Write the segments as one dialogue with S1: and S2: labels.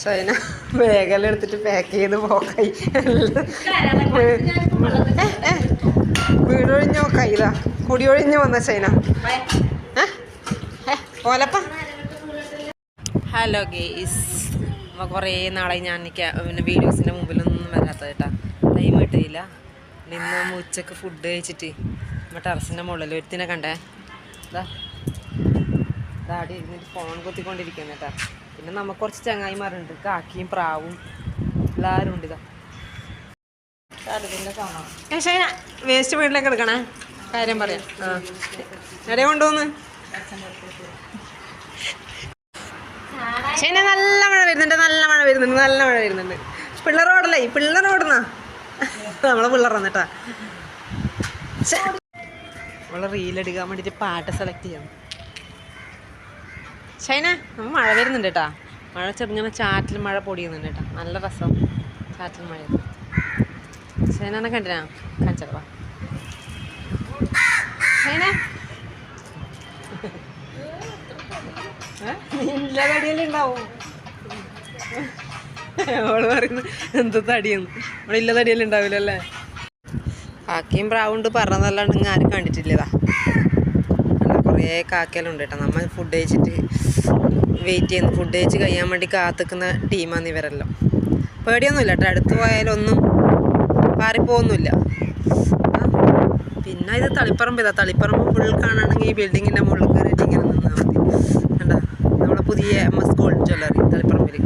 S1: ഷൈന വേഗം എടുത്തിട്ട് പാക്ക് ചെയ്ത് പോക്കായി. വീടൊഴിഞ്ഞോ കൈതാ കുടിയൊഴിഞ്ഞു വന്ന ഷൈന. ഓലപ്പ. ഹലോ ഗേസ്, അപ്പോൾ കുറേ നാളായി ഞാൻ പിന്നെ വീഡിയോസിൻ്റെ മുമ്പിലൊന്നും വരാത്തത് കേട്ടോ. ടൈം കിട്ടിയില്ല. ഇന്ന് ഉച്ചക്ക് ഫുഡ് കഴിച്ചിട്ട് നമ്മൾ ടെറസിൻ്റെ മുകളിൽ ഒരുത്തിനെ കണ്ടേ. ഡാഡി ഇരുന്നിട്ട് ഫോൺ കുത്തിക്കൊണ്ടിരിക്കുന്നു കേട്ടോ. പിന്നെ നമുക്ക് കുറച്ച് ചങ്ങായിമാരുണ്ട്, കാക്കിയും പ്രാവും എല്ലാവരും ഉണ്ട്. ഇതാ ഷൈന വേസ്റ്റ് വീട്ടിലേക്ക് എടുക്കണേ, കാര്യം പറയാം. എവിടെ കൊണ്ടുപോന്ന് ഷൈന? നല്ല മഴ വരുന്നുണ്ട്, നല്ല മഴ വരുന്നുണ്ട്, നല്ല മഴ വരുന്നുണ്ട്. പിള്ളേരോടല്ലേ, പിള്ളേരോടുന്നാ നമ്മളെ പിള്ളേർ വന്നിട്ടാ. നമ്മളെ റീലെടുക്കാൻ വേണ്ടിയിട്ട് പാട്ട് സെലക്ട് ചെയ്യാം. ഷൈന നമ്മൾ മഴ വരുന്നുണ്ട് കേട്ടാ. മഴ ചെറുങ്ങനെ ചാറ്റിൽ മഴ പൊടിയുന്നുണ്ട് കേട്ടോ. നല്ല രസം ചാറ്റിൽ മഴ. ഷൈനെ കണ്ടിനാ? കാണിച്ചവാ ഷൈന. ഇല്ല തടിയെല്ലാം ഉണ്ടാവും. അവള് പറയുന്നു എന്ത് തടിയെന്ന്. അവിടെ ഇല്ല തടിയെല്ലാം ഉണ്ടാവില്ല അല്ലേ? കാക്കയും പ്രാവുണ്ട് പറഞ്ഞതല്ലാണ്ട് ഇങ്ങനെ ആരും കണ്ടിട്ടില്ലതാ. കുറേ കാക്കലുണ്ട് കേട്ടോ. നമ്മൾ ഫുഡ് കഴിച്ചിട്ട് വെയിറ്റ് ചെയ്യുന്നു. ഫുഡ് കഴിച്ച് കഴിയാൻ വേണ്ടി കാത്തിക്കുന്ന ടീമാണ് ഇവരെല്ലാം. പേടിയൊന്നുമില്ല കേട്ടോ, അടുത്ത് പോയാലൊന്നും പാറിപ്പോന്നുമില്ല. പിന്നെ ഇത് തളിപ്പറമ്പ്. ഇതാ തളിപ്പറമ്പ് ഫുൾ കാണണമെങ്കിൽ ഈ ബിൽഡിങ്ങിൻ്റെ മുകളിൽ കയറിയിട്ട് ഇങ്ങനെ നിന്നാൽ മതി. കണ്ടോ നമ്മളെ പുതിയ MS ഗോൾഡ് ജ്വല്ലറി തളിപ്പറമ്പിൽ.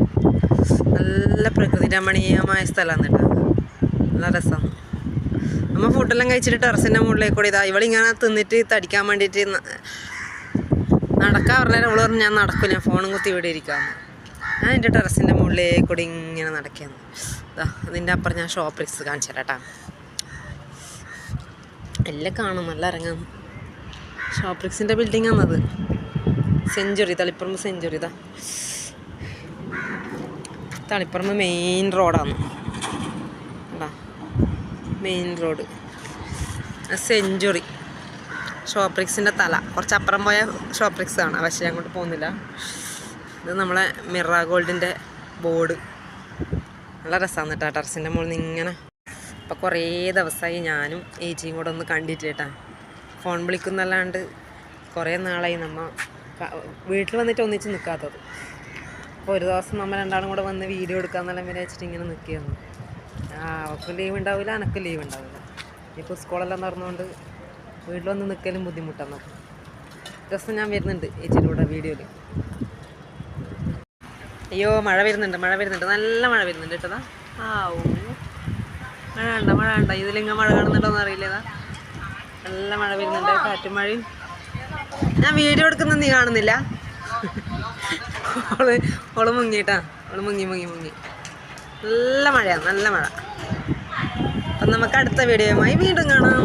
S1: നല്ല പ്രകൃതി രമണീയമായ സ്ഥലമാണ് കേട്ടോ, നല്ല രസമാണ്. നമ്മൾ ഫുഡെല്ലാം കഴിച്ചിട്ട് ടെറസിൻ്റെ മുകളിലേക്ക് കൂടി ഇതാ ഇവളിങ്ങനെ തിന്നിട്ട് തടിക്കാൻ വേണ്ടിയിട്ട് നടക്കാൻ പറഞ്ഞാൽ അവൾ പറഞ്ഞു ഞാൻ നടക്കും, ഞാൻ ഫോണും കുത്തി ഇവിടെ ഇരിക്കാമെന്ന്. ഞാൻ എൻ്റെ ടെറസിൻ്റെ മുകളിലേക്ക് കൂടി ഇങ്ങനെ നടക്കുകയാണ്. ഇതാ അതിൻ്റെ അപ്പുറം ഞാൻ ഷോപ്രിക്സ് കാണിച്ചു തരാം കേട്ടോ. എല്ലാം കാണും, നല്ല ഇറങ്ങാം. ഷോപ്രിക്സിൻ്റെ ബിൽഡിംഗ് ആണത്. Century, Taliparamba century. ഇതാ തളിപ്പറമ്പ് മെയിൻ റോഡാണ് കേട്ടോ, മെയിൻ റോഡ്. സെഞ്ചുറി ഷോപ്രിക്സിൻ്റെ തല. കുറച്ചപ്പുറം പോയ ഷോപ്രിക്സ് ആണ്, പക്ഷേ അങ്ങോട്ട് പോകുന്നില്ല. ഇത് നമ്മളെ മിറ ഗോൾഡിൻ്റെ ബോർഡ്. നല്ല രസമാണ് കേട്ടോ ടെറസിൻ്റെ മുകളിൽ നിന്ന് ഇങ്ങനെ. അപ്പോൾ കുറേ ദിവസമായി ഞാനും ഏച്ചിയും കൂടെ ഒന്ന് കണ്ടിട്ട് കേട്ടാ. ഫോൺ വിളിക്കുന്നല്ലാണ്ട് കുറേ നാളായി നമ്മൾ വീട്ടിൽ വന്നിട്ട് ഒന്നിച്ച് നിൽക്കാത്തത്. അപ്പോൾ ഒരു ദിവസം നമ്മൾ രണ്ടാളും കൂടെ വന്ന് വീഡിയോ എടുക്കാമെന്നെല്ലാം വിചാരിച്ചിട്ട് ഇങ്ങനെ നിൽക്കുകയാണ്. അവർക്ക് ലീവ് ഉണ്ടാവില്ല, എനക്ക് ലീവ് ഉണ്ടാവില്ല. ഇപ്പോൾ സ്കൂളെല്ലാം നടന്നുകൊണ്ട് വീട്ടിൽ വന്ന് നിൽക്കലും ബുദ്ധിമുട്ടാണ്. നോക്കും ദിവസം ഞാൻ വരുന്നുണ്ട് ഏച്ചിയുടെ കൂടെ വീഡിയോയിൽ. അയ്യോ മഴ വരുന്നുണ്ട്, മഴ വരുന്നുണ്ട്, നല്ല മഴ വരുന്നുണ്ട് കേട്ടതാ. മഴ ഉണ്ട ഇതിലിങ്ങനെ മഴ കാണുന്നുണ്ടോയെന്ന് അറിയില്ലതാ. നല്ല മഴ വരുന്നുണ്ട്, കാറ്റും മഴയും. ഞാൻ വീഡിയോ എടുക്കുന്നത് നീ കാണുന്നില്ല. ഓള് മുങ്ങിട്ടാ, ഓള് മുങ്ങി. നല്ല മഴയാണ്, നല്ല മഴ. അപ്പം നമുക്ക് അടുത്ത വീഡിയോയുമായി വീണ്ടും കാണാം.